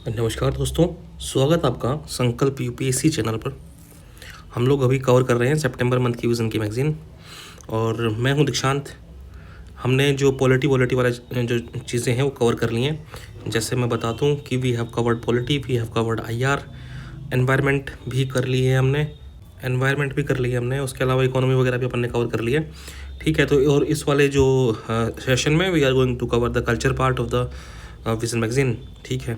नमस्कार दोस्तों, स्वागत आपका संकल्प यूपीएससी चैनल पर। हम लोग अभी कवर कर रहे हैं सितंबर मंथ की विज़न की मैगज़ीन और मैं हूं दीक्षांत। हमने जो पॉलिटी वॉलिटी वाला जो चीज़ें हैं वो कवर कर ली हैं। जैसे मैं बता दूं कि we have covered polity, we have covered IR, environment भी कर ली है हमने, उसके अलावा इकोनॉमी वगैरह भी अपन ने कवर कर लिया है। ठीक है, तो और इस वाले जो सेशन में we are going to cover the culture part of the vision magazine. ठीक है,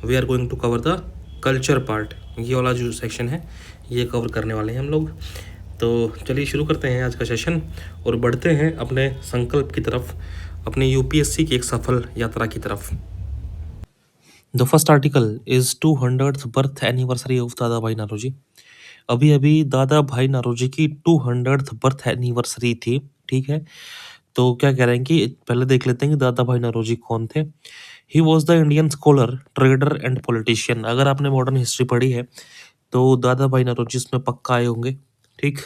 we are going to cover the culture part, ये वाला जो सेक्शन है ये कवर करने वाले हैं हम लोग। तो चलिए शुरू करते हैं आज का सेशन और बढ़ते हैं अपने संकल्प की तरफ, अपने यूपीएससी की एक सफल यात्रा की तरफ। The first article is 200th birth anniversary of दादा भाई नौरोजी। अभी अभी दादा भाई नौरोजी की 200th बर्थ एनिवर्सरी थी। ठीक है, तो क्या कह रहे हैं कि पहले देख लेते हैं कि दादा भाई नौरोजी कौन थे। He was the Indian scholar, trader and politician. अगर आपने मॉडर्न हिस्ट्री पढ़ी है तो दादा भाई नौरोजी इसमें पक्का आए होंगे। ठीक,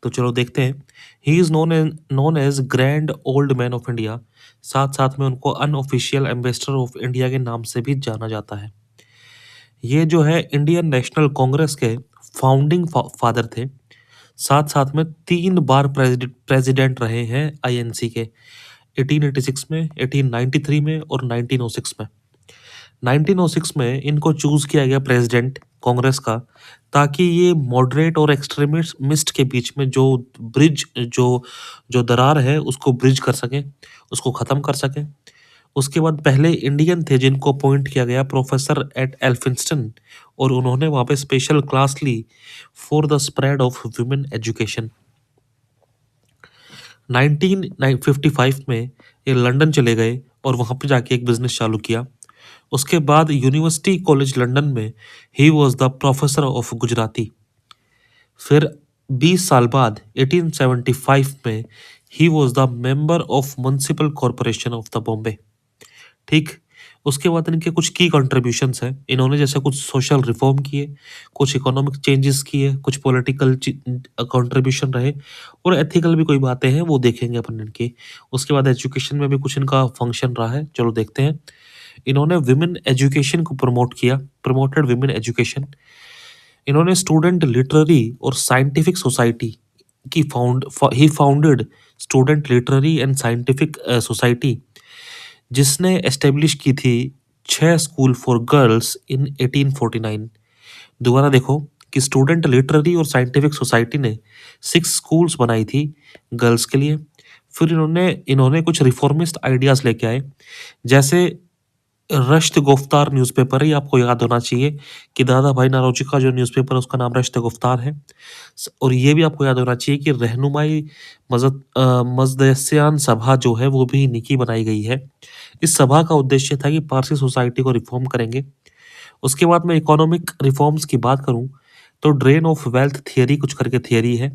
तो चलो देखते हैं। He is known as grand old man of India. साथ साथ में उनको अनऑफिशियल एम्बेसडर ऑफ इंडिया के नाम से भी जाना जाता है। ये जो है इंडियन नेशनल कांग्रेस के फाउंडिंग फादर थे। साथ साथ में 3 बार प्रेसिडेंट रहे हैं आईएनसी के, 1886 में, 1893 में और 1906 में। 1906 में इनको चूज किया गया प्रेसिडेंट कांग्रेस का, ताकि ये मॉडरेट और एक्सट्रीमिस्ट के बीच में जो ब्रिज जो जो दरार है उसको ब्रिज कर सके, उसको खत्म कर सके। उसके बाद पहले इंडियन थे जिनको अपॉइंट किया गया प्रोफेसर एट एल्फिंस्टन, और उन्होंने वहां पे स्पेशल क्लास ली for the spread of women education. 1955 में ये लंदन चले गए और वहां पे जाके एक बिजनेस चालू किया। उसके बाद यूनिवर्सिटी कॉलेज लंदन में he was the professor of Gujarati. फिर 20 साल बाद 1875 में he was the member of municipal corporation of the Bombay. ठीक, उसके बाद इनके कुछ की कंट्रीब्यूशंस हैं। इन्होंने जैसे कुछ सोशल रिफॉर्म किए, कुछ इकोनॉमिक चेंजेस किए, कुछ पॉलिटिकल कंट्रीब्यूशन रहे और एथिकल भी कोई बातें हैं वो देखेंगे अपन इनकी। उसके बाद एजुकेशन में भी कुछ इनका फंक्शन रहा है, चलो देखते हैं। इन्होंने विमेन एजुकेशन को प्रमोट किया, प्रमोटेड विमेन एजुकेशन। इन्होंने स्टूडेंट लिटरेरी और साइंटिफिक सोसाइटी की ही founded student literary and scientific society, जिसने एस्टेब्लिश की थी 6 स्कूल फॉर गर्ल्स इन 1849। दोबारा देखो कि स्टूडेंट लिटरेरी और साइंटिफिक सोसाइटी ने 6 स्कूल्स बनाई थी गर्ल्स के लिए। फिर इन्होंने इन्होंने कुछ रिफॉर्मिस्ट आइडियाज लेके आए, जैसे रश्त गुफ्तार न्यूज़पेपर है, ये आपको याद होना चाहिए कि दादा भाई नौरोजी का जो न्यूज़पेपर है उसका नाम रश्त गुफ्तार है। और ये भी आपको याद होना चाहिए कि रहनुमाई मजदसियान सभा जो है वो भी इन्हीं की बनाई गई है। इस सभा का उद्देश्य था कि पारसी सोसाइटी को रिफॉर्म करेंगे। उसके बाद मैं इकोनॉमिक रिफॉर्म्स की बात करूं तो ड्रेन ऑफ वेल्थ थियरी कुछ करके थियरी है,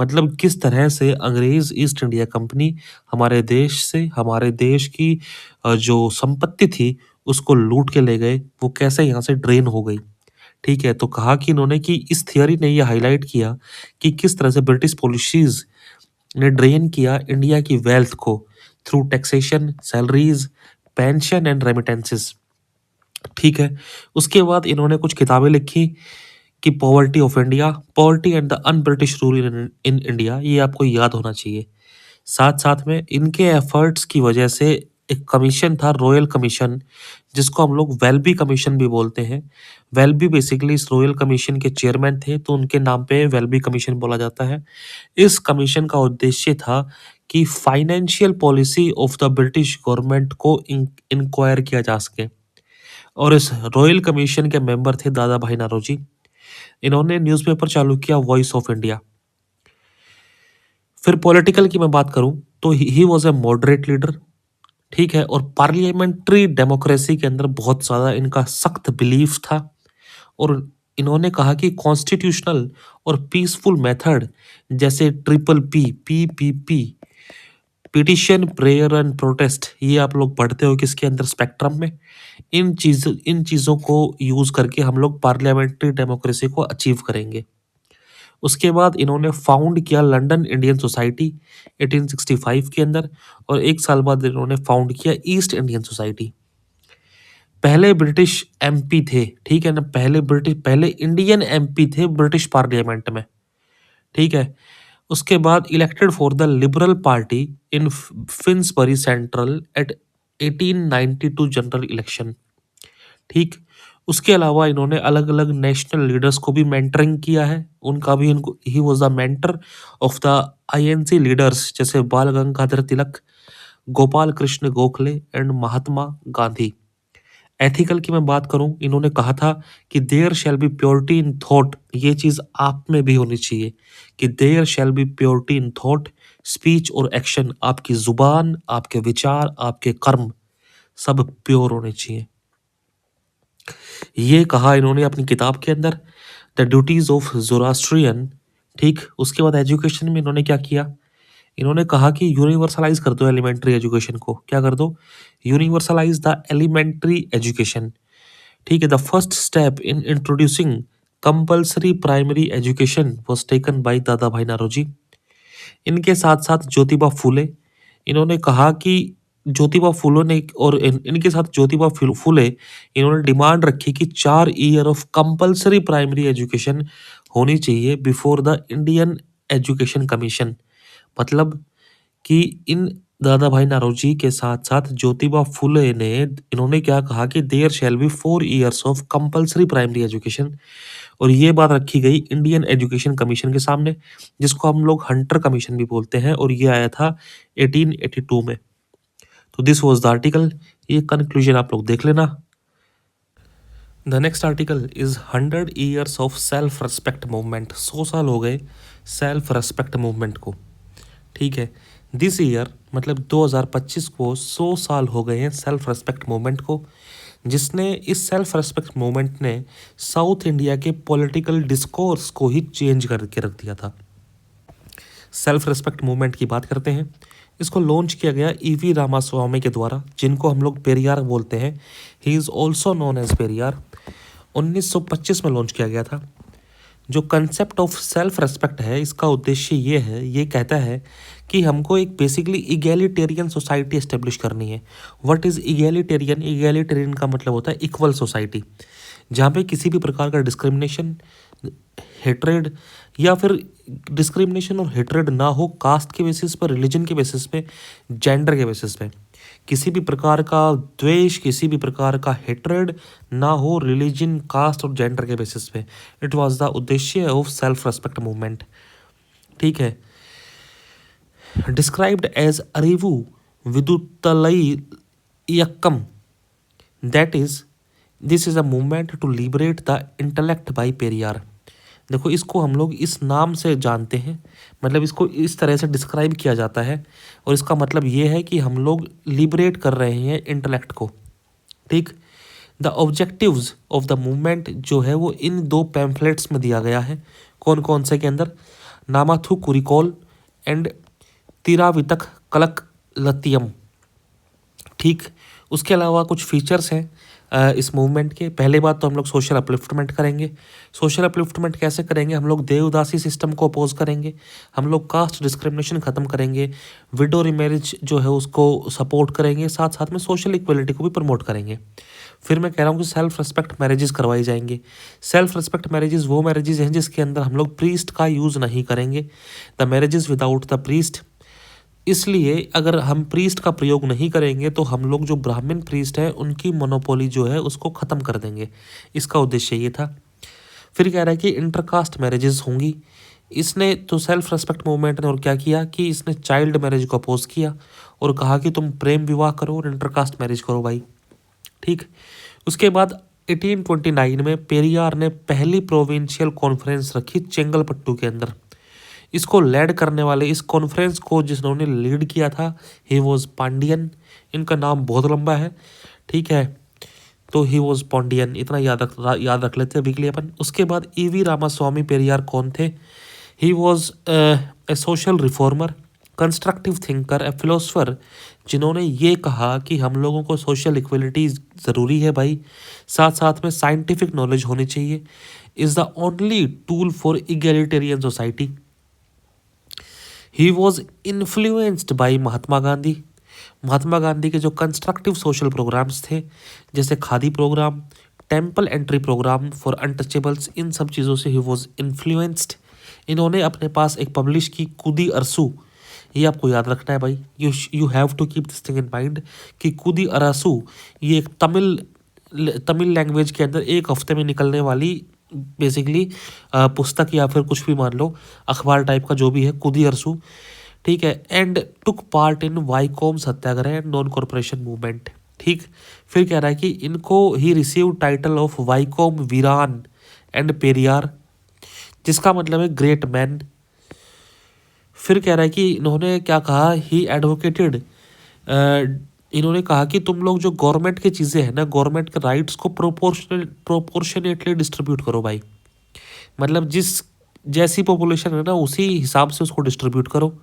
मतलब किस तरह से अंग्रेज ईस्ट इंडिया कंपनी हमारे देश से, हमारे देश की जो संपत्ति थी उसको लूट के ले गए, वो कैसे यहाँ से ड्रेन हो गई। ठीक है, तो कहा कि इन्होंने कि इस थियरी ने ये हाईलाइट किया कि किस तरह से ब्रिटिश पॉलिसीज ने ड्रेन किया इंडिया की वेल्थ को through taxation, salaries, pension and remittances. ठीक है, उसके बाद इन्होंने कुछ किताबें लिखी कि poverty of India, poverty and the un British rule in India, ये आपको याद होना चाहिए। साथ साथ में इनके एफर्ट्स की वजह से एक कमीशन था, रॉयल कमीशन, जिसको हम लोग वेल्बी कमीशन भी बोलते हैं। वेल्बी बेसिकली इस रॉयल कमीशन के चेयरमैन थे, तो उनके नाम पे वेल्बी कमीशन बोला जाता है। इस कमीशन का उद्देश्य था कि financial policy of the British government को इंक्वायर किया जा सके, और इस रॉयल कमीशन के मेंबर थे दादा भाई नौरोजी। इन्होंने न्यूज़पेपर चालू किया वॉइस ऑफ इंडिया। फिर पॉलिटिकल की मैं बात करूं तो he was a moderate leader. ठीक है, और पार्लियामेंट्री डेमोक्रेसी के अंदर बहुत ज़्यादा इनका सख्त बिलीफ था, और इन्होंने कहा कि कॉन्स्टिट्यूशनल और पीसफुल मेथड जैसे triple P, P, petition, prayer and protest, ये आप लोग पढ़ते हो किसके अंदर, स्पेक्ट्रम में। इन चीज़ों को यूज़ करके हम लोग पार्लियामेंट्री डेमोक्रेसी को अचीव करेंगे। उसके बाद इन्होंने फाउंड किया लंदन इंडियन सोसाइटी 1865 के अंदर, और 1 साल बाद इन्होंने फाउंड किया ईस्ट इंडियन सोसाइटी। पहले ब्रिटिश एमपी थे, ठीक है ना, पहले इंडियन एमपी थे ब्रिटिश पार्लियामेंट में, ठीक है। उसके बाद elected for the Liberal Party in Finsbury Central at 1892 general election, ठीक। उसके अलावा इन्होंने अलग अलग नेशनल लीडर्स को भी मेंटरिंग किया है, उनका भी इनको ही was the mentor of the INC leaders, जैसे बाल गंगाधर तिलक, गोपाल कृष्ण गोखले एंड महात्मा गांधी। एथिकल की मैं बात करूं, इन्होंने कहा था कि there shall be purity in thought, ये चीज आप में भी होनी चाहिए कि there shall be purity in thought, speech और एक्शन, आपकी जुबान, आपके विचार, आपके कर्म सब प्योर होने चाहिए। ये कहा इन्होंने अपनी किताब के अंदर, द ड्यूटीज ऑफ जोरास्ट्रियन, ठीक। उसके बाद एजुकेशन में इन्होंने क्या किया, इन्होंने कहा कि यूनिवर्सलाइज कर दो एलिमेंट्री एजुकेशन को, क्या कर दो, यूनिवर्सलाइज द एलिमेंट्री एजुकेशन, ठीक है। The first step in introducing compulsory primary education was taken by दादा भाई नारोजी। इनके साथ साथ ज्योतिबा फूले, इन्होंने कहा कि ज्योतिबा फूले ने और इनके साथ ज्योतिबा फूले इन्होंने डिमांड रखी कि 4 year of compulsory primary education होनी चाहिए before the Indian education commission. मतलब कि इन दादा भाई नारोजी के साथ साथ ज्योतिबा फुले ने इन्होंने क्या कहा कि there shall be 4 years of compulsory primary education, और ये बात रखी गई इंडियन एजुकेशन कमीशन के सामने, जिसको हम लोग हंटर कमीशन भी बोलते हैं, और ये आया था 1882 में। तो दिस वाज द आर्टिकल, ये कंक्लूजन आप लोग देख लेना। The next article is 100 years of self respect movement. 100 साल हो गए सेल्फ रेस्पेक्ट मूवमेंट को, ठीक है। दिस ईयर मतलब 2025 को 100 साल हो गए हैं सेल्फ रेस्पेक्ट मूवमेंट को, जिसने इस सेल्फ रेस्पेक्ट मूवमेंट ने साउथ इंडिया के पॉलिटिकल डिस्कोर्स को ही चेंज करके रख दिया था। सेल्फ रेस्पेक्ट मूवमेंट की बात करते हैं। इसको लॉन्च किया गया ईवी रामास्वामी के द्वारा, जिनको हम लोग पेरियार बोलते हैं, he is also known as Periyar. 1925 में लॉन्च किया गया था। जो कंसेप्ट ऑफ सेल्फ रेस्पेक्ट है, इसका उद्देश्य ये है, ये कहता है कि हमको एक बेसिकली इगैलिटेरियन सोसाइटी एस्टेब्लिश करनी है। What is egalitarian? इगैलिटेरियन का मतलब होता है इक्वल सोसाइटी, जहाँ पे किसी भी प्रकार का डिस्क्रिमिनेशन, हेट्रेड या फिर डिस्क्रिमिनेशन और हेट्रेड ना हो कास्ट के बेसिस पर, रिलीजन के बेसिस पे, जेंडर के बेसिस पे, किसी भी प्रकार का द्वेष, किसी भी प्रकार का हेट्रेड ना हो रिलीजन, कास्ट और जेंडर के बेसिस पे। इट वाज द उद्देश्य ऑफ सेल्फ रेस्पेक्ट मूवमेंट, ठीक है। Described as Arivu Viduthalai Iyakkam, that is this is a movement to liberate the intellect by Periyar. देखो, इसको हम लोग इस नाम से जानते हैं, मतलब इसको इस तरह से डिस्क्राइब किया जाता है, और इसका मतलब ये है कि हम लोग लिबरेट कर रहे हैं इंटेलेक्ट को, ठीक। The objectives of the movement जो है वो इन 2 पैम्फलेट्स में दिया गया है। कौन कौन से के अंदर? नामाथु कुरिकोल एंड तिरावितक कलक लतियम, ठीक। उसके अलावा कुछ फीचर्स हैं इस मूवमेंट के। पहले बात तो हम लोग सोशल अपलिफ्टमेंट करेंगे। सोशल अपलिफ्टमेंट कैसे करेंगे? हम लोग देवदासी सिस्टम को अपोज करेंगे, हम लोग कास्ट डिस्क्रिमिनेशन खत्म करेंगे, विडो रिमैरिज जो है उसको सपोर्ट करेंगे, साथ साथ में सोशल इक्वलिटी को भी प्रमोट करेंगे। फिर मैं कह रहा हूँ कि सेल्फ रिस्पेक्ट मैरिजेस करवाई जाएंगे। सेल्फ रिस्पेक्ट मैरिजेस वो मैरिजेस हैं जिसके अंदर हम लोग प्रीस्ट का यूज़ नहीं करेंगे, the marriages without the priest. इसलिए अगर हम प्रीस्ट का प्रयोग नहीं करेंगे तो हम लोग जो ब्राह्मण प्रीस्ट है उनकी मोनोपोली जो है उसको ख़त्म कर देंगे। इसका उद्देश्य ये था। फिर कह रहा है कि इंटरकास्ट मैरिजेस होंगी। इसने तो सेल्फ रेस्पेक्ट मूवमेंट ने और क्या किया कि इसने चाइल्ड मैरिज को अपोज किया और कहा कि तुम प्रेम विवाह करो और इंटरकास्ट मैरिज करो भाई, ठीक। उसके बाद 1829 में पेरियार ने पहली प्रोविंशियल कॉन्फ्रेंस रखी चेंगलपट्टू के अंदर। इसको लीड करने वाले, इस कॉन्फ्रेंस को जिन्होंने लीड किया था, ही वॉज पांडियन। इनका नाम बहुत लंबा है, ठीक है, तो ही वॉज पांडियन, इतना याद रख लेते हैं वीकली अपन। उसके बाद ईवी रामास्वामी पेरियार कौन थे? He was a social reformer, constructive thinker, A philosopher, जिन्होंने ये कहा कि हम लोगों को सोशल इक्वलिटी ज़रूरी है भाई, साथ साथ में साइंटिफिक नॉलेज होनी चाहिए, is the only tool for egalitarian society. He was influenced by Mahatma Gandhi. Mahatma Gandhi के जो कंस्ट्रक्टिव सोशल प्रोग्राम्स थे, जैसे khadi programme, temple entry programme for untouchables, इन सब चीज़ों से ही वॉज इन्फ्लुएंस्ड। इन्होंने अपने पास एक पब्लिश की कूदी अरसू, ये आपको याद रखना है भाई, you have to keep this thing in mind कि कूदी अरसू ये एक तमिल लैंग्वेज के अंदर एक हफ्ते में निकलने वाली बेसिकली पुस्तक या फिर कुछ भी मान लो, अखबार टाइप का जो भी है, कूदी अरसू, ठीक है। And took part in Vaikom Satyagraha and non corporation movement, ठीक। फिर कह रहा है कि इनको ही receive title of Vaikom Veeran and Periyar, जिसका मतलब है ग्रेट मैन। फिर कह रहा है कि इन्होंने क्या कहा, ही एडवोकेटेड, इन्होंने कहा कि तुम लोग जो गवर्नमेंट की चीज़ें हैं ना, गवर्नमेंट के राइट्स को प्रोपोर्शनेटली डिस्ट्रीब्यूट करो भाई, मतलब जिस जैसी पॉपुलेशन है ना उसी हिसाब से उसको डिस्ट्रीब्यूट करो।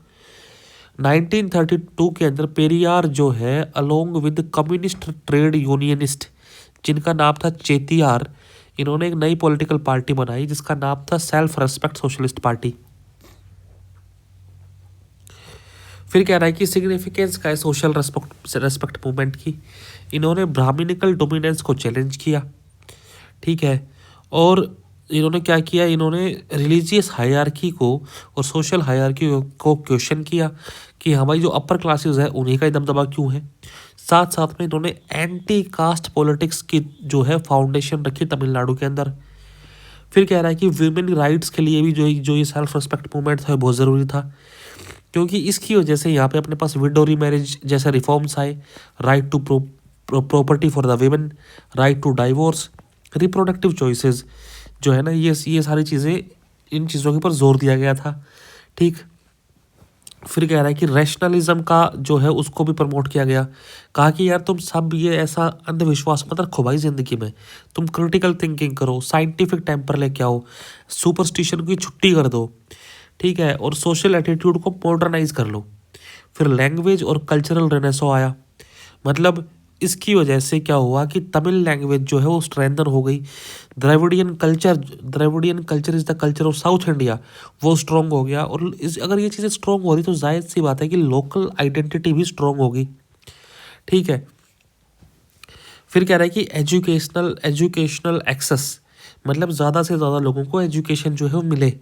1932 के अंदर पेरियार जो है along with communist trade unionist, जिनका नाम था चेतियार, इन्होंने एक नई पॉलिटिकल पार्टी बनाई जिसका नाम था सेल्फ रेस्पेक्ट सोशलिस्ट पार्टी। फिर कह रहा है कि सिग्निफिकेंस का है सोशल रेस्पेक्ट मूवमेंट की, इन्होंने ब्राह्मणिकल डोमिनेंस को चैलेंज किया, ठीक है। और इन्होंने क्या किया, इन्होंने रिलीजियस हायरार्की को और सोशल हायरार्की को क्वेश्चन किया कि हमारी जो अपर क्लासेस है उन्हीं का ही दबदबा क्यों है। साथ साथ में इन्होंने एंटी कास्ट पॉलिटिक्स की जो है फाउंडेशन रखी तमिलनाडु के अंदर। फिर कह रहा है कि वीमेन राइट्स के लिए भी जो ये सेल्फ रेस्पेक्ट मूवमेंट था बहुत ज़रूरी था, क्योंकि इसकी वजह से यहाँ पे अपने पास विडो रीमैरिज जैसे रिफॉर्म्स आए, right to property for the women, right to divorce, reproductive choices जो है ना, ये सारी चीज़ें, इन चीज़ों के ऊपर जोर दिया गया था, ठीक। फिर कह रहा है कि रैशनलिज्म का जो है उसको भी प्रमोट किया गया, कहा कि यार तुम सब ये ऐसा अंधविश्वास मत रखो भाई ज़िंदगी में, तुम क्रिटिकल थिंकिंग करो, साइंटिफिक टेम्पर लेके आओ, सुपरस्टिशन की छुट्टी कर दो, ठीक है, और सोशल एटीट्यूड को मॉडर्नाइज कर लो। फिर लैंग्वेज और कल्चरल रेनेसो आया, मतलब इसकी वजह से क्या हुआ कि तमिल लैंग्वेज जो है वो स्ट्रेंथन हो गई, Dravidian culture is the culture of south India, वो स्ट्रॉन्ग हो गया। और अगर ये चीज़ें स्ट्रॉन्ग हो रही तो जाहिर सी बात है कि लोकल आइडेंटिटी भी स्ट्रॉन्ग होगी, ठीक है। फिर कह रहा है कि एजुकेशनल एक्सेस, मतलब ज़्यादा से ज़्यादा लोगों को एजुकेशन जो है वो मिले,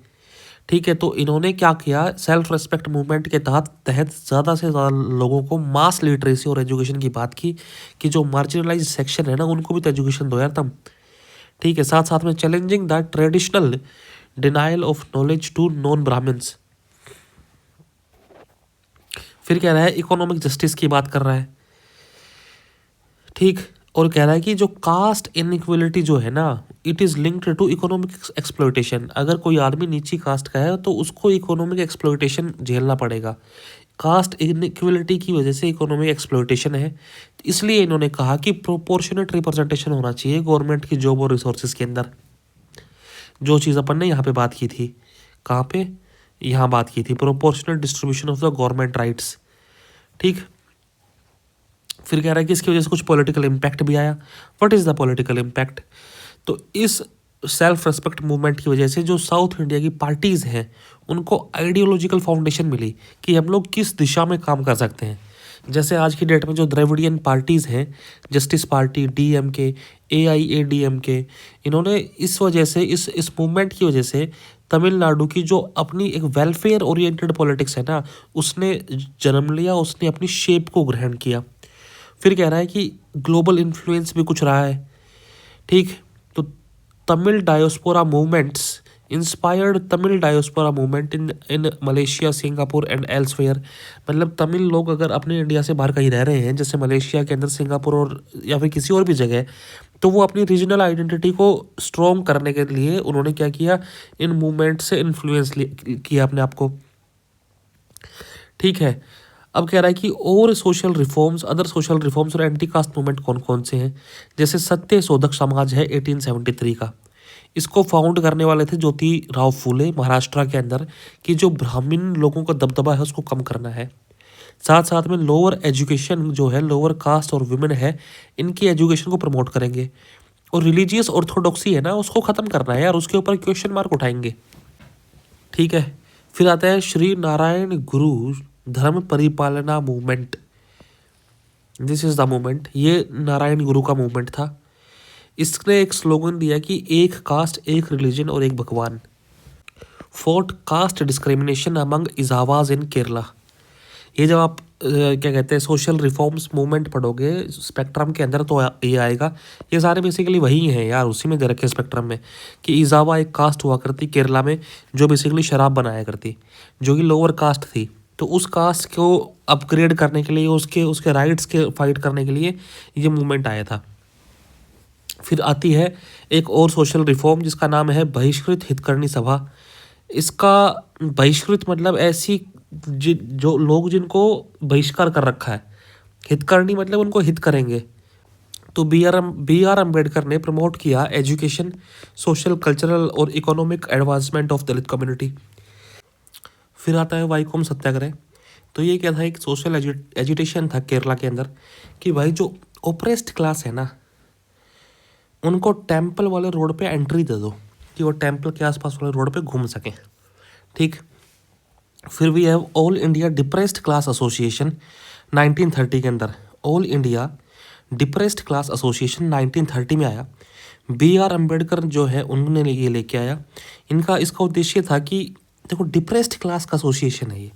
ठीक है। तो इन्होंने क्या किया, सेल्फ रेस्पेक्ट मूवमेंट के तहत ज़्यादा से ज़्यादा लोगों को मास लिटरेसी और एजुकेशन की बात की कि जो मार्जिनलाइज सेक्शन है ना उनको भी तो एजुकेशन दो यार तुम, ठीक है। साथ साथ में challenging the traditional denial of knowledge to non Brahmans. फिर कह रहा है इकोनॉमिक जस्टिस की बात कर रहा है, ठीक। और कह रहा है कि जो कास्ट इनइक्वलिटी जो है ना, it is linked to economic exploitation, अगर कोई आदमी नीची कास्ट का है तो उसको इकोनॉमिक एक्सप्लॉयटेशन झेलना पड़ेगा, कास्ट इनइक्वलिटी की वजह से इकोनॉमिक एक्सप्लॉयटेशन है। इसलिए इन्होंने कहा कि प्रोपोर्शनेट रिप्रेजेंटेशन होना चाहिए गवर्नमेंट की जॉब और रिसोर्सेज के अंदर, जो चीज़ अपन ने यहाँ पे बात की थी, कहाँ पे, यहाँ बात की थी, proportional distribution of the government rights, ठीक। फिर कह रहा है कि इसकी वजह से कुछ पॉलिटिकल इम्पैक्ट भी आया। What is the political impact, तो इस सेल्फ रेस्पेक्ट मूवमेंट की वजह से जो साउथ इंडिया की पार्टीज़ हैं उनको आइडियोलॉजिकल फाउंडेशन मिली कि हम लोग किस दिशा में काम कर सकते हैं। जैसे आज की डेट में जो द्रविडियन पार्टीज़ हैं, जस्टिस पार्टी, DMK, AIADMK, इन्होंने इस वजह से इस मूवमेंट की वजह से तमिलनाडु की जो अपनी एक वेलफेयर ओरिएंटेड पॉलिटिक्स है ना उसने जन्म लिया, उसने अपनी शेप को ग्रहण किया। फिर कह रहा है कि ग्लोबल इन्फ्लुएंस भी कुछ रहा है, ठीक। तो Tamil diaspora movements inspired Tamil diaspora movement in Malaysia, Singapore and elsewhere, मतलब तमिल लोग अगर अपने इंडिया से बाहर कहीं रह रहे हैं जैसे मलेशिया के अंदर, सिंगापुर और या फिर किसी और भी जगह, तो वो अपनी रीजनल आइडेंटिटी को स्ट्रॉन्ग करने के लिए उन्होंने क्या किया, इन मूवमेंट से इन्फ्लुएंस किया अपने आप को, ठीक है। अब कह रहा है कि और अदर सोशल रिफॉर्म्स और एंटी कास्ट मूवमेंट कौन कौन से हैं, जैसे सत्य शोधक समाज है 1873 का, इसको फाउंड करने वाले थे ज्योति राव फूले महाराष्ट्र के अंदर, कि जो ब्राह्मण लोगों का दबदबा है उसको कम करना है। साथ साथ में लोअर एजुकेशन जो है, लोअर कास्ट और वुमेन है, इनकी एजुकेशन को प्रमोट करेंगे, और रिलीजियस ऑर्थोडॉक्सी है ना उसको ख़त्म करना है यार, उसके ऊपर क्वेश्चन मार्क उठाएंगे, ठीक है। फिर आता है Shri Narayana Guru Dharma Paripalana movement, this is the movement. ये नारायण गुरु का मूवमेंट था। इसने एक स्लोगन दिया कि एक कास्ट, एक रिलीजन और एक भगवान। फोर्ट कास्ट डिस्क्रिमिनेशन अमंग इजावाज इन केरला। ये जब आप क्या कहते हैं सोशल रिफॉर्म्स मूवमेंट पढ़ोगे स्पेक्ट्रम के अंदर तो ये आएगा। ये सारे बेसिकली वही हैं यार, उसी में दे रखे स्पेक्ट्रम में कि इजावा एक कास्ट हुआ करती केरला में जो बेसिकली शराब बनाया करती, जो कि लोअर कास्ट थी। तो उस कास्ट को अपग्रेड करने के लिए, उसके उसके राइट्स के फाइट करने के लिए ये मूवमेंट आया था। फिर आती है एक और सोशल रिफॉर्म जिसका नाम है बहिष्कृत हितकर्णी सभा। इसका बहिष्कृत मतलब ऐसी जो लोग जिनको बहिष्कार कर रखा है, हितकर्णी मतलब उनको हित करेंगे। तो बी आर अम्बेडकर ने प्रमोट किया एजुकेशन, सोशल, कल्चरल और economic advancement of Dalit community. फिर आता है वाईकोम सत्याग्रह। तो ये क्या था, एक सोशल एजुटेशन था केरला के अंदर कि भाई जो ओप्रेस्ड क्लास है ना उनको टेम्पल वाले रोड पे एंट्री दे दो कि वो टेम्पल के आसपास वाले रोड पे घूम सकें। ठीक। फिर भी है all India depressed class association 1930 के अंदर। All India depressed class association 1930 में आया। बी आर अम्बेडकर जो है उन्होंने ये लेके आया। इसका उद्देश्य था कि देखो डिप्रेस्ड क्लास का एसोसिएशन है ये,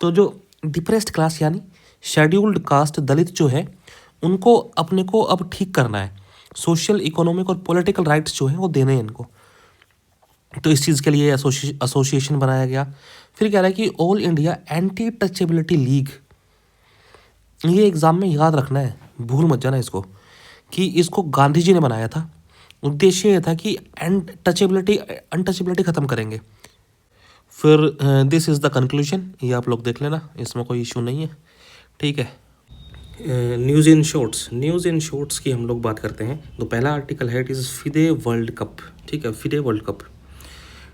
तो जो डिप्रेस्ड क्लास यानी शेड्यूल्ड कास्ट दलित जो है उनको अपने को अब ठीक करना है, सोशल, इकोनॉमिक और पॉलिटिकल राइट्स जो हैं वो देने हैं इनको। तो इस चीज़ के लिए एसोसिएशन बनाया गया। फिर कह रहा है कि all India anti touchability league. ये एग्ज़ाम में याद रखना है, भूल मत जाना इसको, कि इसको गांधी जी ने बनाया था। उद्देश्य ये था कि अनटचेबिलिटी ख़त्म करेंगे। फिर दिस इज़ द कंक्लूजन, ये आप लोग देख लेना, इसमें कोई इशू नहीं है। ठीक है। न्यूज़ इन शॉर्ट्स की हम लोग बात करते हैं। तो पहला आर्टिकल है, इट इज़ फिदे वर्ल्ड कप। ठीक है, फिदे वर्ल्ड कप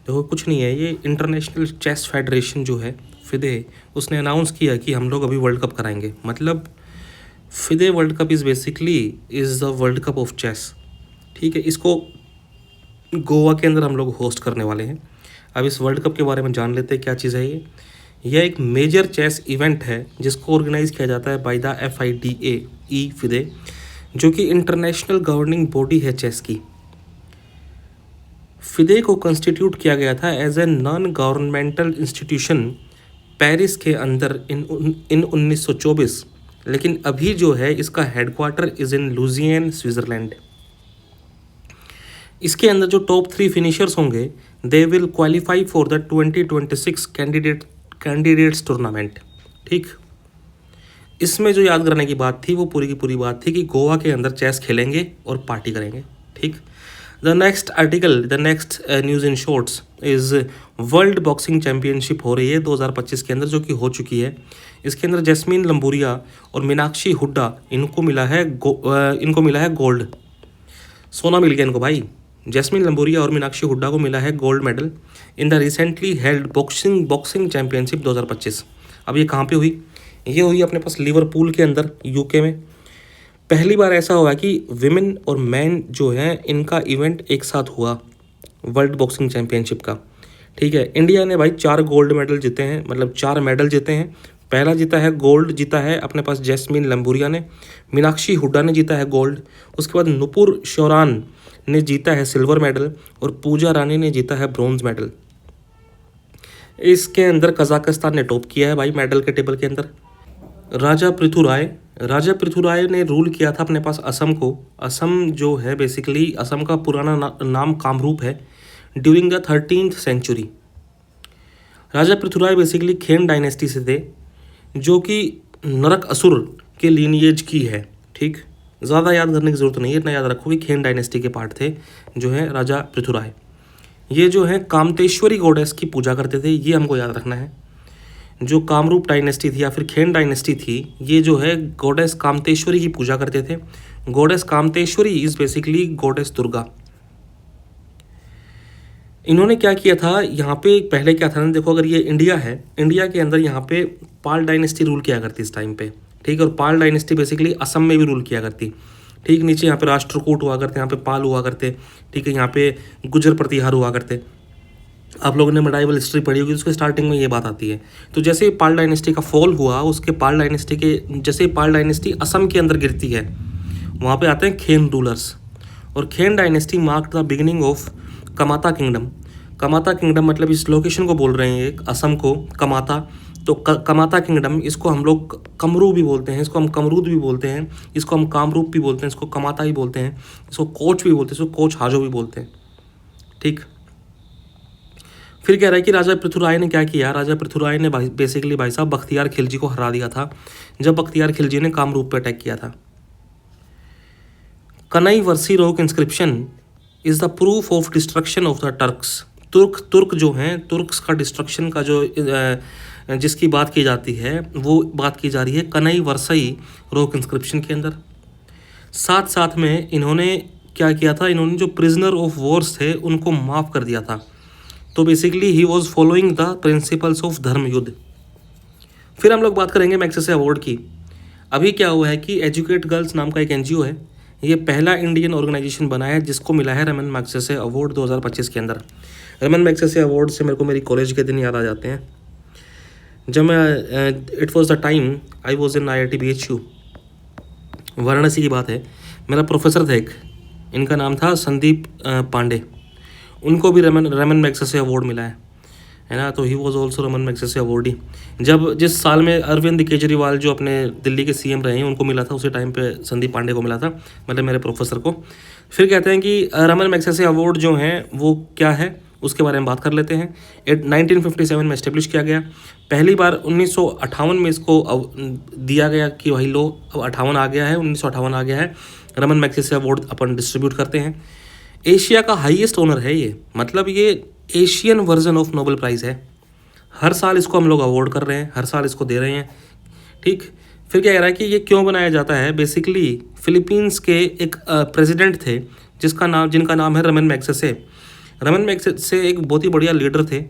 देखो कुछ नहीं है, ये इंटरनेशनल चेस फेडरेशन जो है फिदे, उसने अनाउंस किया कि हम लोग अभी वर्ल्ड कप कराएंगे। मतलब FIDE world cup is basically is the world cup of chess. ठीक है, इसको गोवा के अंदर हम लोग होस्ट करने वाले हैं। अब इस वर्ल्ड कप के बारे में जान लेते हैं क्या चीज़ है ये। यह एक मेजर चेस इवेंट है जिसको ऑर्गेनाइज किया जाता है बाय द FIDE फिदे, जो कि इंटरनेशनल गवर्निंग बॉडी है चेस की। फिदे को कंस्टिट्यूट किया गया था as a non governmental institution Paris के अंदर इन 1924, लेकिन अभी जो है इसका headquarter is in Lausanne, Switzerland. इसके अंदर जो टॉप 3 फिनिशर्स होंगे they will qualify for the 2026 candidates tournament. ठीक। इसमें जो याद करने की बात थी वो पूरी की पूरी बात थी कि गोवा के अंदर चेस खेलेंगे और पार्टी करेंगे। ठीक। The next news in shorts is world boxing championship हो रही है 2025 के अंदर, जो कि हो चुकी है। इसके अंदर जैस्मीन लंबूरिया और मीनाक्षी हुड्डा इनको मिला है गोल्ड। सोना मिल गया इनको भाई। जैस्मीन लंबूरिया और मीनाक्षी हुड्डा को मिला है gold medal in the recently held boxing championship 2025। अब ये कहाँ पे हुई? ये हुई अपने पास लिवरपूल के अंदर, UK में। पहली बार ऐसा हुआ कि विमेन और मैन जो हैं इनका इवेंट एक साथ हुआ वर्ल्ड बॉक्सिंग चैम्पियनशिप का। ठीक है। इंडिया ने भाई 4 गोल्ड मेडल जीते हैं, मतलब 4 मेडल जीते हैं। पहला जीता है गोल्ड, जीता है अपने पास जैस्मीन लंबूरिया ने। मीनाक्षी हुड्डा ने जीता है गोल्ड। उसके बाद नुपुर शौरान ने जीता है सिल्वर मेडल और पूजा रानी ने जीता है ब्रॉन्ज मेडल। इसके अंदर कजाकिस्तान ने टॉप किया है भाई मेडल के टेबल के अंदर। राजा पृथ्वीराय ने रूल किया था अपने पास असम को। असम जो है बेसिकली असम का पुराना नाम कामरूप है। ड्यूरिंग द 13th सेंचुरी राजा पृथ्वीराय बेसिकली खेन डायनेस्टी से थे, जो कि नरक असुर के लीनिएज की है। ठीक। ज़्यादा याद करने की ज़रूरत नहीं है, इतना याद रखो कि खेन डायनेस्टी के पार्ट थे जो है राजा पृथ्वीराय। ये जो है कामतेश्वरी गॉडेस की पूजा करते थे, ये हमको याद रखना है। जो कामरूप डायनेस्टी थी या फिर खेन डायनेस्टी थी, ये जो है गॉडेस कामतेश्वरी की पूजा करते थे। Goddess Kamateshwari is basically goddess Durga. इन्होंने क्या किया था यहाँ पे, पहले क्या था ना, देखो अगर ये इंडिया है, इंडिया के अंदर यहाँ पे पाल डायनेस्टी रूल किया करती इस टाइम पे। ठीक है। और पाल डायनेस्टी बेसिकली असम में भी रूल किया करती। ठीक। नीचे यहाँ पे राष्ट्रकूट हुआ करते, यहाँ पे पाल हुआ करते। ठीक है। यहाँ पे गुजर प्रतिहार हुआ करते। आप लोगों ने मेडाइवल हिस्ट्री पढ़ी होगी, उसके स्टार्टिंग में ये बात आती है। तो जैसे ही पाल डायनेस्टी का फॉल हुआ, उसके पाल डायनेस्टी के जैसे ही पाल डायनेस्टी असम के अंदर गिरती है, वहाँ पे आते हैं खेन रूलर्स, और खेन dynasty mark the beginning of कमाता किंगडम। कमाता किंगडम मतलब इस लोकेशन को बोल रहे हैं, एक असम को कमाता, तो कमाता किंगडम, इसको हम लोग कमरू भी बोलते हैं, इसको हम कमरूद भी बोलते हैं, इसको हम कामरूप भी बोलते हैं, इसको कमाता ही बोलते हैं, इसको कोच भी बोलते हैं, इसको कोच हाजो भी बोलते हैं। ठीक, फिर कह रहा है कि राजा पृथ्वीराज ने क्या किया। राजा पृथ्वीराज ने बेसिकली भाई साहब बख्तियार खिलजी को हरा दिया था, जब बख्तियार खिलजी ने कामरूप पे अटैक किया था। कनई वर्सी रोक inscription is the proof of destruction of the Turks. तुर्क जो हैं, तुर्क्स का डिस्ट्रक्शन का जो जिसकी बात की जाती है, वो बात की जा रही है कनई वर्सई रोक इंस्क्रिप्शन के अंदर। साथ साथ में इन्होंने क्या किया था, इन्होंने जो प्रिजनर ऑफ वॉर्स थे उनको माफ़ कर दिया था। तो basically he was following the principles of धर्म युद्ध। फिर हम लोग बात करेंगे मैग्सेसे अवार्ड की। अभी क्या हुआ है कि एजुकेट गर्ल्स नाम का एक एनजीओ है, ये पहला इंडियन ऑर्गेनाइजेशन बना है जिसको मिला है रमन मैग्सेसे अवार्ड 2025 के अंदर। रमन मैग्सेसे अवार्ड से मेरे को मेरी कॉलेज के दिन याद आ जाते हैं, जब मैं it was the time I was in IIT BHU, Varanasi की बात है। मेरा प्रोफेसर था एक, इनका नाम था संदीप पांडे, उनको भी रमन मैग्सेसे अवार्ड मिला है ना। तो he was also Raman Magsaysay awardee. जब जिस साल में अरविंद केजरीवाल जो अपने दिल्ली के CM रहे हैं उनको मिला था, उसी टाइम पे संदीप पांडे को मिला था, मतलब मेरे प्रोफेसर को। फिर कहते हैं कि रमन मैग्सेसे अवार्ड जो हैं वो क्या है, उसके बारे में बात कर लेते हैं। 1957 में इस्टेब्लिश किया गया। पहली बार 1958 में इसको दिया गया कि भाई लो अब 58 आ गया है, 1958 आ गया है, रमन मैग्सेसे अवार्ड अपन डिस्ट्रीब्यूट करते हैं। एशिया का हाईएस्ट ऑनर है ये, मतलब ये Asian version of Nobel prize है। हर साल इसको हम लोग अवार्ड कर रहे हैं, हर साल इसको दे रहे हैं। ठीक, फिर क्या कह रहा है कि ये क्यों बनाया जाता है। बेसिकली फिलीपींस के एक प्रेसिडेंट थे जिनका नाम है रमन मैग्सेसे। रमन मैग्सेसे एक बहुत ही बढ़िया लीडर थे,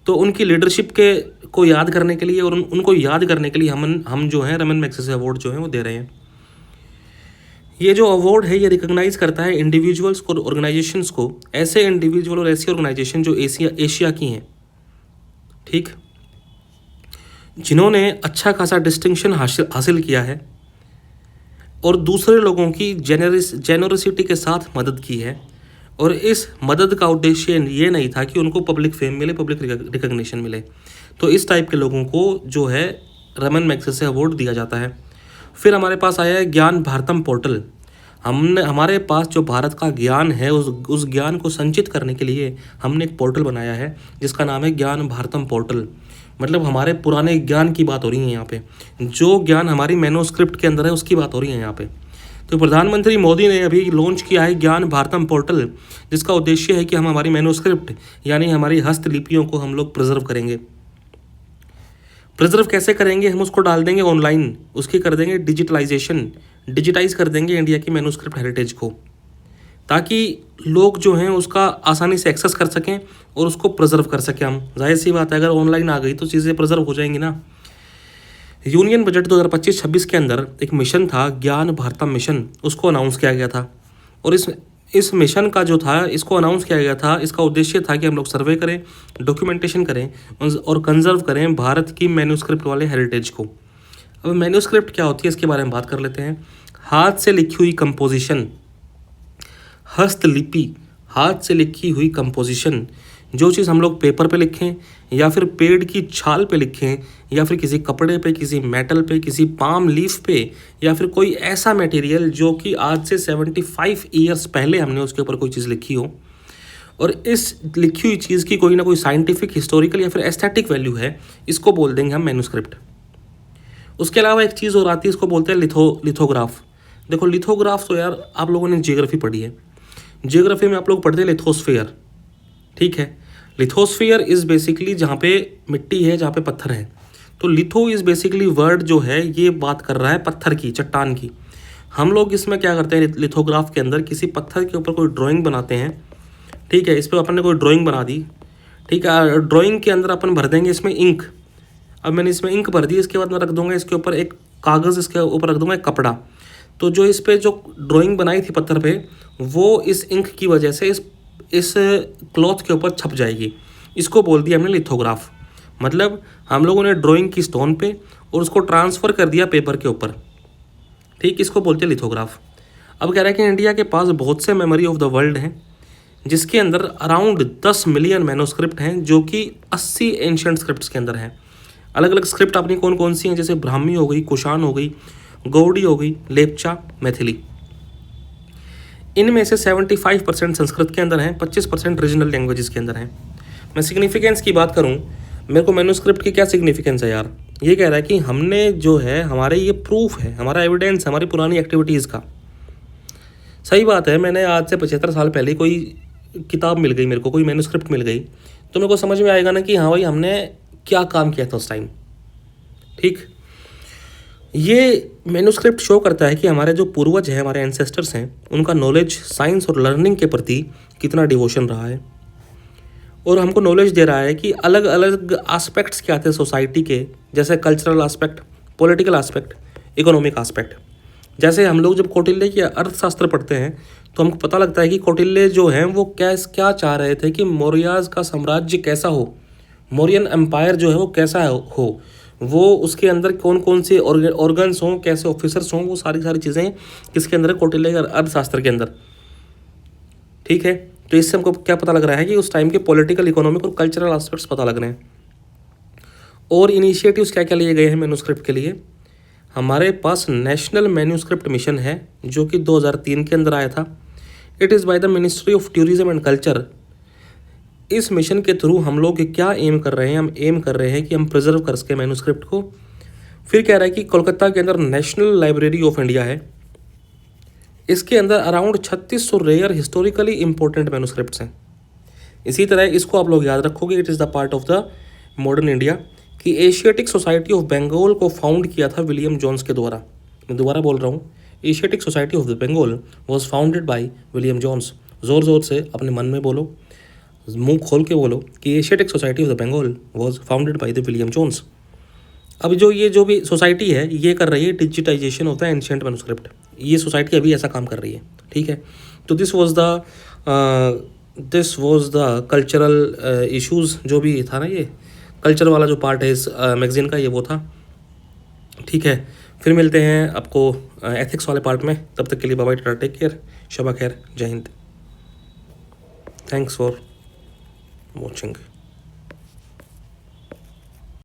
तो उनकी लीडरशिप के को याद करने के लिए और उनको याद करने के लिए हम जो है रमन मैग्सेसे अवार्ड जो है वो दे रहे हैं। ये जो अवार्ड है ये रिकॉग्नाइज करता है इंडिविजुअल्स को, ऑर्गेनाइजेशंस को, ऐसे इंडिविजुअल और ऐसी ऑर्गेनाइजेशन जो एशिया की हैं, ठीक, जिन्होंने अच्छा खासा डिस्टिंक्शन हासिल किया है और दूसरे लोगों की जेनरसिटी के साथ मदद की है। और इस मदद का उद्देश्य ये नहीं था कि उनको पब्लिक फेम मिले, पब्लिक रिकग्निशन मिले। तो इस टाइप के लोगों को जो है रमन मैग्सेसे अवार्ड दिया जाता है। फिर हमारे पास आया है ज्ञान भारतम पोर्टल। हमारे पास जो भारत का ज्ञान है उस ज्ञान को संचित करने के लिए हमने एक पोर्टल बनाया है जिसका नाम है ज्ञान भारतम पोर्टल। मतलब हमारे पुराने ज्ञान की बात हो रही है यहाँ पे, जो ज्ञान हमारी मैन्युस्क्रिप्ट के अंदर है उसकी बात हो रही है यहाँ पे। तो प्रधानमंत्री मोदी ने अभी लॉन्च किया है ज्ञान भारतम पोर्टल, जिसका उद्देश्य है कि हम हमारी मैन्युस्क्रिप्ट यानी हमारी हस्तलिपियों को हम लोग प्रिजर्व करेंगे। प्रिजर्व कैसे करेंगे, हम उसको डाल देंगे ऑनलाइन, उसकी कर देंगे डिजिटाइज कर देंगे इंडिया की मैन्युस्क्रिप्ट हेरिटेज को, ताकि लोग जो हैं उसका आसानी से एक्सेस कर सकें और उसको प्रिजर्व कर सकें हम। जाहिर सी बात है अगर ऑनलाइन आ गई तो चीज़ें प्रिजर्व हो जाएंगी ना। यूनियन बजट 2025-26 के अंदर एक मिशन था ज्ञान भारतम मिशन, उसको अनाउंस किया गया था। और इस मिशन का जो था, इसको अनाउंस किया गया था, इसका उद्देश्य था कि हम लोग सर्वे करें, डॉक्यूमेंटेशन करें और कंजर्व करें भारत की मैन्युस्क्रिप्ट वाले हेरिटेज को। अब मैन्युस्क्रिप्ट क्या होती है इसके बारे में बात कर लेते हैं। हाथ से लिखी हुई कंपोजिशन, हस्तलिपि, हाथ से लिखी हुई कंपोजिशन, जो चीज़ हम लोग पेपर पे लिखें या फिर पेड़ की छाल पे लिखें या फिर किसी कपड़े पे, किसी मेटल पे, किसी पाम लीफ पे, या फिर कोई ऐसा मटेरियल जो कि आज से 75 ईयर्स पहले हमने उसके ऊपर कोई चीज़ लिखी हो और इस लिखी हुई चीज़ की कोई ना कोई साइंटिफिक, हिस्टोरिकल या फिर एस्थेटिक वैल्यू है, इसको बोल देंगे हम मैन्युस्क्रिप्ट। उसके अलावा एक चीज़ और आती है, इसको बोलते हैं लिथोग्राफ। देखो लिथोग्राफ तो यार आप लोगों ने जियोग्राफी पढ़ी है, जियोग्राफी में आप लोग पढ़ते हैं लिथोस्फीयर, ठीक है। लिथोस्फीयर इज़ बेसिकली जहाँ पे मिट्टी है, जहाँ पे पत्थर है। तो लिथो इज़ बेसिकली वर्ड जो है ये बात कर रहा है पत्थर की, चट्टान की। हम लोग इसमें क्या करते हैं, लिथोग्राफ के अंदर किसी पत्थर के ऊपर कोई ड्राइंग बनाते हैं, ठीक है। इस पर अपन ने कोई ड्राइंग बना दी, ठीक है। ड्राइंग के अंदर अपन भर देंगे इसमें इंक। अब मैंने इसमें इंक भर दी, इसके बाद मैं रख दूंगा इसके ऊपर एक कागज़, इसके ऊपर रख दूंगा एक कपड़ा। तो जो इस पर जो ड्राइंग बनाई थी पत्थर पे, वो इस इंक की वजह से इस क्लॉथ के ऊपर छप जाएगी। इसको बोल दिया हमने लिथोग्राफ। मतलब हम लोगों ने ड्राइंग की स्टोन पे और उसको ट्रांसफ़र कर दिया पेपर के ऊपर, ठीक, इसको बोलते हैं लिथोग्राफ। अब कह रहा है कि इंडिया के पास बहुत से मेमोरी ऑफ द वर्ल्ड हैं, जिसके अंदर अराउंड 10 मिलियन मैनोस्क्रिप्ट हैं, जो कि 80 एंशियंट स्क्रिप्ट्स के अंदर हैं। अलग अलग स्क्रिप्ट अपनी कौन कौन सी हैं, जैसे ब्राह्मी हो गई, कुषाण हो गई, गौड़ी हो गई, लेपचा, मैथिली। इनमें से 75% संस्कृत के अंदर हैं, 25% रीजनल लैंग्वेजेस के अंदर हैं। मैं सिग्निफिकेंस की बात करूं, मेरे को मैन्यूस्क्रिप्ट की क्या सिग्निफिकेंस है यार, ये कह रहा है कि हमने जो है, हमारे ये प्रूफ है, हमारा एविडेंस, हमारी पुरानी एक्टिविटीज़ का। सही बात है, मैंने आज से 75 साल पहले कोई किताब मिल गई मेरे को, कोई मैन्यूस्क्रिप्ट मिल गई, तो मेरे को समझ में आएगा ना कि हाँ भाई हमने क्या काम किया था उस टाइम, ठीक। ये मैन्यूस्क्रिप्ट शो करता है कि हमारे जो पूर्वज हैं, हमारे एंसेस्टर्स हैं, उनका नॉलेज, साइंस और लर्निंग के प्रति कितना डिवोशन रहा है। और हमको नॉलेज दे रहा है कि अलग अलग एस्पेक्ट्स क्या थे सोसाइटी के, जैसे cultural aspect, political aspect, economic aspect. जैसे हम लोग जब कौटिल्य की अर्थशास्त्र पढ़ते हैं तो हमको पता लगता है कि कौटिल्य जो हैं वो क्या चाह रहे थे कि मौर्याज का साम्राज्य कैसा हो, मौर्यन एम्पायर जो है वो कैसा हो, वो उसके अंदर कौन कौन से ऑर्गन्स हों, कैसे ऑफिसर्स हों, वो सारी चीज़ें किसके अंदर, कौटिल्य के अर्थशास्त्र के अंदर, ठीक है। तो इससे हमको क्या पता लग रहा है कि उस टाइम के पॉलिटिकल, इकोनॉमिक और कल्चरल एस्पेक्ट्स पता लग रहे हैं। और इनिशिएटिव्स क्या क्या लिए गए हैं मैन्यूस्क्रिप्ट के लिए। हमारे पास नेशनल मैन्यूस्क्रिप्ट मिशन है, जो कि 2003 के अंदर आया था। It is by the ministry of tourism and culture. इस मिशन के थ्रू हम लोग क्या एम कर रहे हैं, हम एम कर रहे हैं कि हम प्रिजर्व कर सकें मैन्यूस्क्रिप्ट को। फिर कह रहा है कि कोलकाता के अंदर नेशनल लाइब्रेरी ऑफ इंडिया है, इसके अंदर around 3600 rare historically important manuscripts हैं। इसी तरह इसको आप लोग याद रखोगे, it is the part of the modern India, कि एशियाटिक सोसाइटी ऑफ बंगाल को फाउंड किया था विलियम जोन्स के द्वारा। मैं दोबारा बोल रहा हूँ, Asiatic Society of the Bengal was founded by William Jones. ज़ोर ज़ोर से अपने मन में बोलो, मुंह खोल के बोलो कि Asiatic Society of the Bengal was founded by the William Jones. अब जो भी सोसाइटी है ये कर रही है digitization of the ancient manuscript. ये सोसाइटी अभी ऐसा काम कर रही है, ठीक है। तो this was the cultural issues, जो भी था ना, ये कल्चर वाला जो पार्ट है इस मैगजीन का, ये वो था, ठीक है। फिर मिलते हैं आपको एथिक्स वाले पार्ट में, तब तक के लिए bye bye, ta-ta, take care, शबा खैर, जय हिंद, थैंक्स फॉर वॉचिंग।